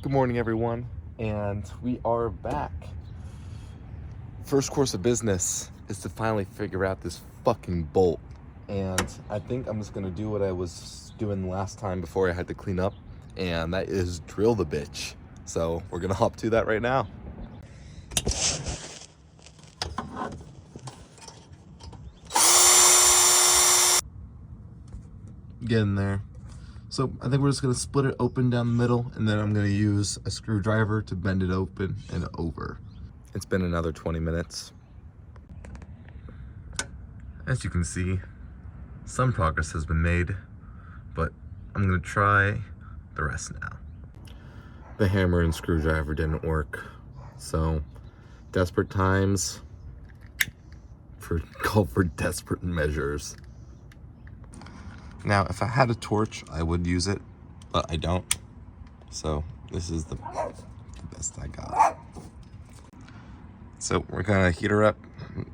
Good morning, everyone, and we are back. First course of business is to finally figure out this fucking bolt, and I think I'm just gonna do what I was doing last time before I had to clean up, and that is drill the bitch. So we're gonna hop to that right now. Get in there. So I think we're just gonna split it open down the middle, and then I'm gonna use a screwdriver to bend it open and over. It's been another 20 minutes. As you can see, some progress has been made, but I'm gonna try the rest now. The hammer and screwdriver didn't work, so desperate times call for desperate measures. Now, if I had a torch, I would use it, but I don't. So this is the best I got. So we're gonna heat her up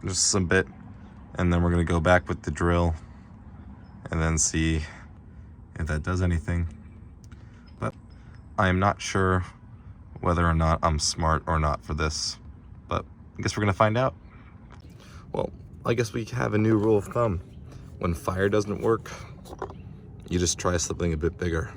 just a bit, and then we're gonna go back with the drill and then see if that does anything. But I am not sure whether or not I'm smart or not for this, but I guess we're gonna find out. Well, I guess we have a new rule of thumb. When fire doesn't work, you just try something a bit bigger.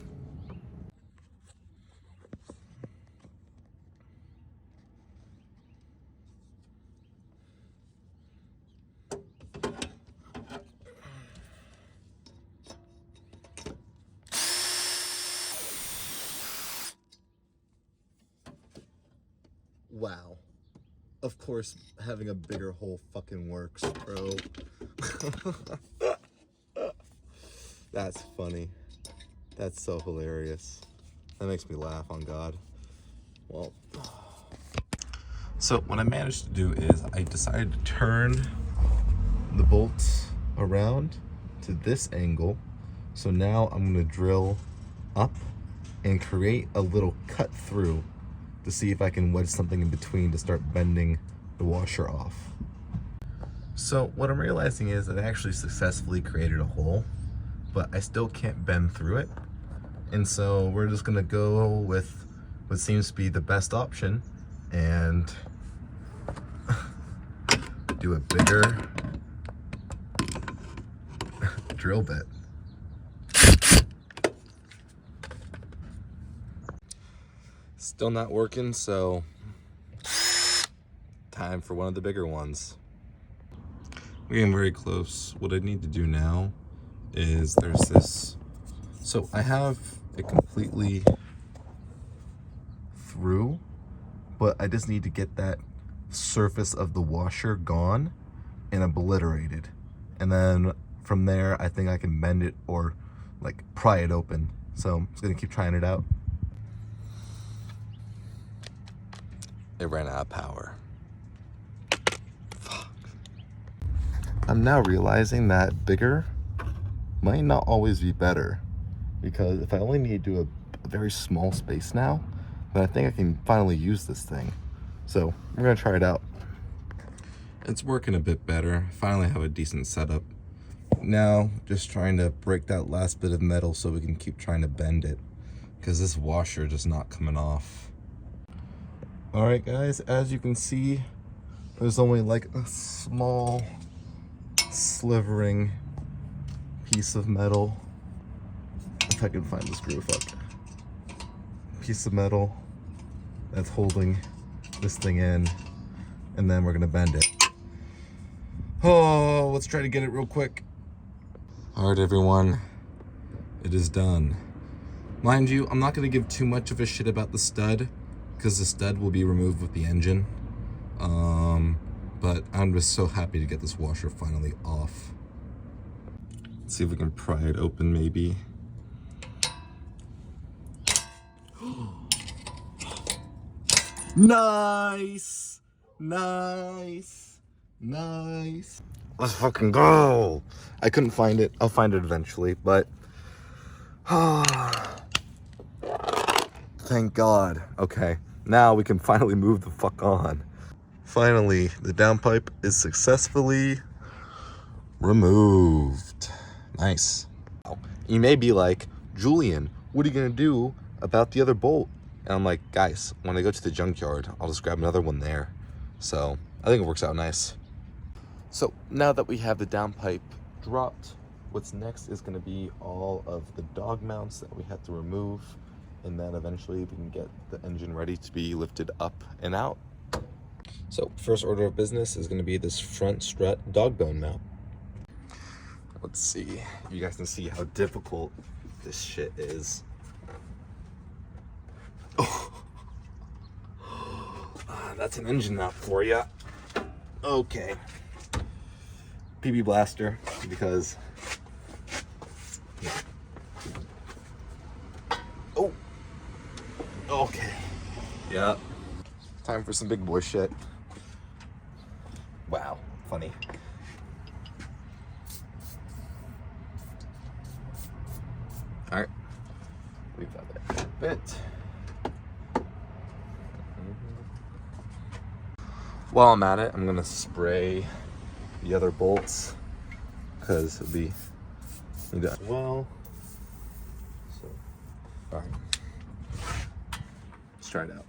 Wow. Of course, having a bigger hole fucking works, bro. That's funny. That's so hilarious. That makes me laugh, on God. Well, so what I managed to do is I decided to turn the bolts around to this angle. So now I'm gonna drill up and create a little cut through to see if I can wedge something in between to start bending the washer off. So what I'm realizing is that I actually successfully created a hole, but I still can't bend through it. And so we're just gonna go with what seems to be the best option and do a bigger drill bit. Still not working, so time for one of the bigger ones. We're getting very close. What I need to do now is there's this. So I have it completely through, but I just need to get that surface of the washer gone and obliterated. And then from there, I think I can bend it or like pry it open. So I'm just gonna keep trying it out. It ran out of power. Fuck. I'm now realizing that bigger might not always be better, because if I only need to do a very small space now, then I think I can finally use this thing. So we're gonna try it out. It's working a bit better. Finally have a decent setup. Now just trying to break that last bit of metal so we can keep trying to bend it, because this washer is just not coming off. All right, guys, as you can see, there's only like a small slivering piece of metal. If I can find the screw, fuck. Piece of metal that's holding this thing in, and then we're gonna bend it. Oh, let's try to get it real quick. All right, everyone, it is done. Mind you, I'm not gonna give too much of a shit about the stud, because the stud will be removed with the engine. But I'm just so happy to get this washer finally off. Let's see if we can pry it open, maybe. Nice! Nice! Nice! Let's fucking go! I couldn't find it. I'll find it eventually, but... Thank God. Okay, now we can finally move the fuck on. Finally, the downpipe is successfully removed. Nice. You may be like, Julian, what are you gonna do about the other bolt? And I'm like, guys, when I go to the junkyard, I'll just grab another one there. So I think it works out nice. So now that we have the downpipe dropped, what's next is going to be all of the dog mounts that we have to remove, and then eventually we can get the engine ready to be lifted up and out. So first order of business is going to be this front strut dog bone mount. Let's see, you guys can see how difficult this shit is. Oh. That's an engine mount for you. Okay. PB blaster, because oh, okay, yeah, time for some big boy shit. Wow, funny. All right, leave that there for a bit. While I'm at it, I'm gonna spray the other bolts because it'll be need that as well. So, all right, let's try it out.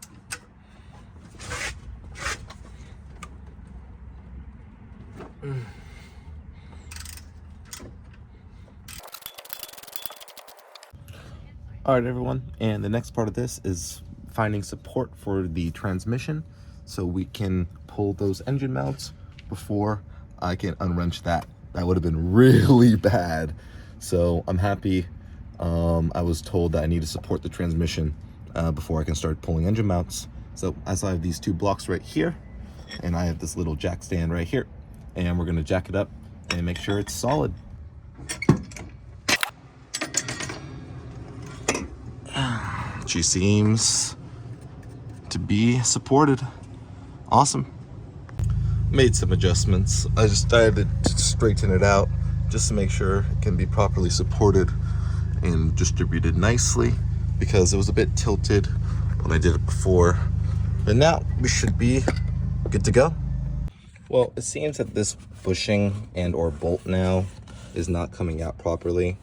All right, everyone, and the next part of this is finding support for the transmission so we can pull those engine mounts before I can unwrench that. That would have been really bad. So I'm happy I was told that I need to support the transmission before I can start pulling engine mounts. So as I have these two blocks right here, and I have this little jack stand right here, and we're gonna jack it up and make sure it's solid. She seems to be supported. Awesome. Made some adjustments. I just decided to straighten it out just to make sure it can be properly supported and distributed nicely, because it was a bit tilted when I did it before. But now we should be good to go. Well, it seems that this bushing and or bolt now is not coming out properly.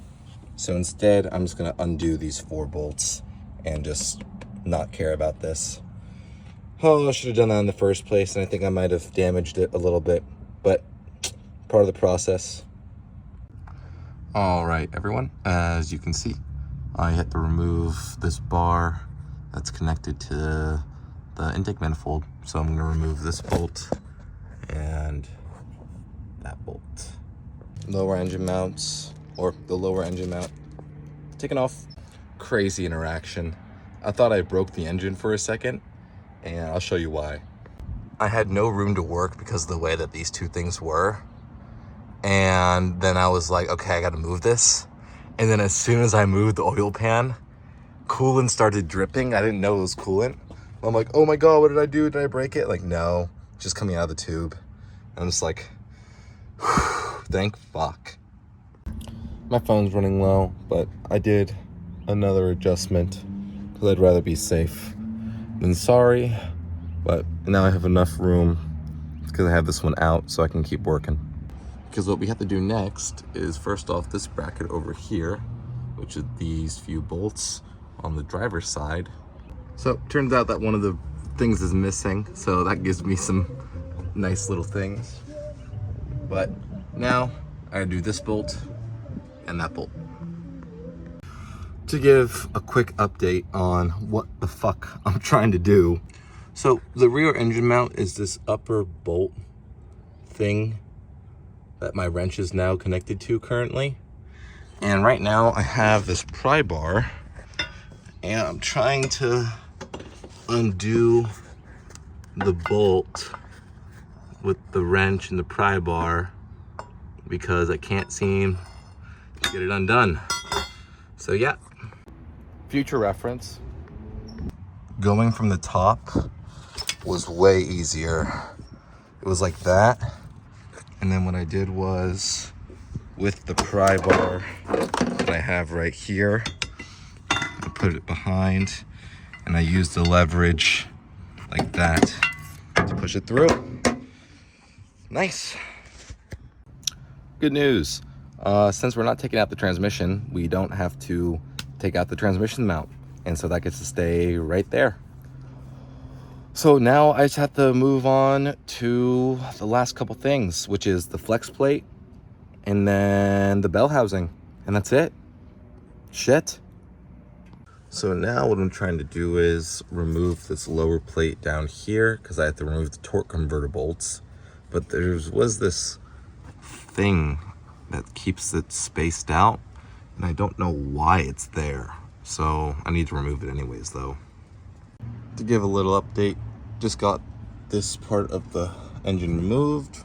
So instead, I'm just gonna undo these 4 bolts and just not care about this. Oh, I should have done that in the first place, and I think I might have damaged it a little bit, but part of the process. All right, everyone, as you can see, I had to remove this bar that's connected to the intake manifold. So I'm gonna remove this bolt and that bolt. Lower engine mounts, or the lower engine mount, taken off. Crazy interaction. I thought I broke the engine for a second, and I'll show you why. I had no room to work because of the way that these two things were. And then I was like, okay, I gotta move this. And then as soon as I moved the oil pan, coolant started dripping. I didn't know it was coolant. I'm like, oh my God, what did I do? Did I break it? Like, no, it's just coming out of the tube. I'm just like, thank fuck. My phone's running low, but I did another adjustment because I'd rather be safe than sorry. But now I have enough room because I have this one out so I can keep working. Because what we have to do next is first off this bracket over here, which is these few bolts on the driver's side. So it turns out that one of the things is missing, so that gives me some nice little things. But now I do this bolt and that bolt. To give a quick update on what the fuck I'm trying to do. So the rear engine mount is this upper bolt thing that my wrench is now connected to currently. And right now I have this pry bar and I'm trying to undo the bolt with the wrench and the pry bar because I can't seem to get it undone. So yeah. Future reference. Going from the top was way easier. It was like that. And then what I did was with the pry bar that I have right here, I put it behind and I used the leverage like that to push it through. Nice. Good news. Since we're not taking out the transmission, we don't have to take out the transmission mount. And so that gets to stay right there. So now I just have to move on to the last couple things, which is the flex plate and then the bell housing. And that's it. Shit. So now what I'm trying to do is remove this lower plate down here because I have to remove the torque converter bolts. But there was this thing that keeps it spaced out, and I don't know why it's there. So I need to remove it anyways though. To give a little update, just got this part of the engine removed.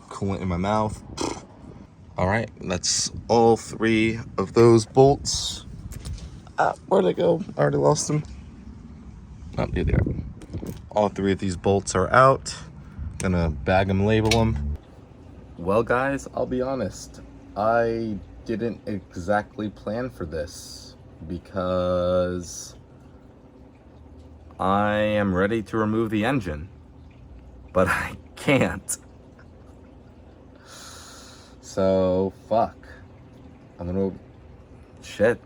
Coolant in my mouth. All right, that's all 3 of those bolts. Where'd they go? I already lost them. Oh, here they are. All 3 of these bolts are out. Gonna bag them, label them. Well guys, I'll be honest. I didn't exactly plan for this because I am ready to remove the engine, but I can't. So, fuck. I'm gonna... Shit.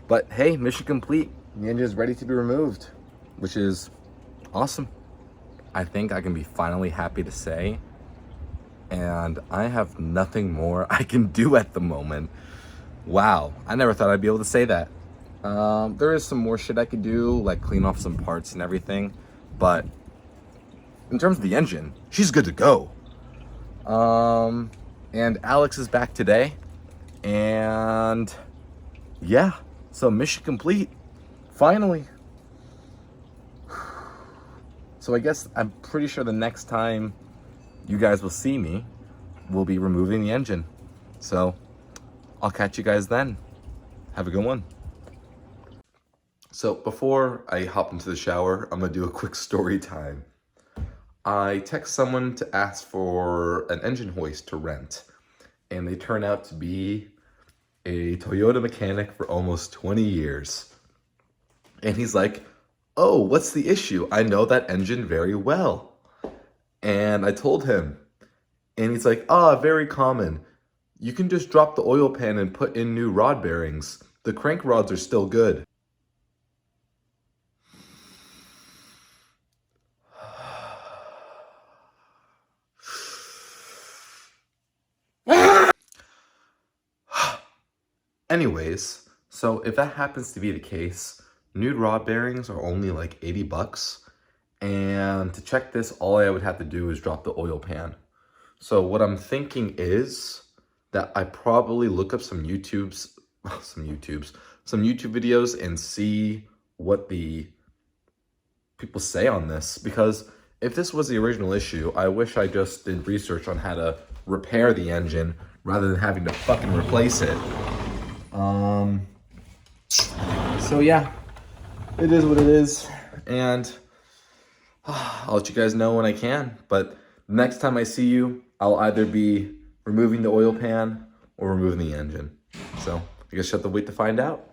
But hey, mission complete. The engine is ready to be removed, which is awesome. I think I can be finally happy to say. And I have nothing more I can do at the moment. Wow, I never thought I'd be able to say that. There is some more shit I could do, like clean off some parts and everything. But in terms of the engine, she's good to go. And Alex is back today. And yeah, so mission complete. Finally. So I guess I'm pretty sure the next time you guys will see me, we'll be removing the engine. So I'll catch you guys then. Have a good one. So before I hop into the shower, I'm gonna do a quick story time. I text someone to ask for an engine hoist to rent, and they turn out to be a Toyota mechanic for almost 20 years. And he's like, "Oh, what's the issue? I know that engine very well." And I told him, and he's like, very common. You can just drop the oil pan and put in new rod bearings. The crank rods are still good. Anyways, so if that happens to be the case, new rod bearings are only like 80 bucks. And to check this, all I would have to do is drop the oil pan. So what I'm thinking is that I probably look up some YouTube videos and see what the people say on this. Because if this was the original issue, I wish I just did research on how to repair the engine rather than having to fucking replace it. So yeah, it is what it is. And I'll let you guys know when I can, but next time I see you, I'll either be removing the oil pan or removing the engine. So I guess you have to wait to find out.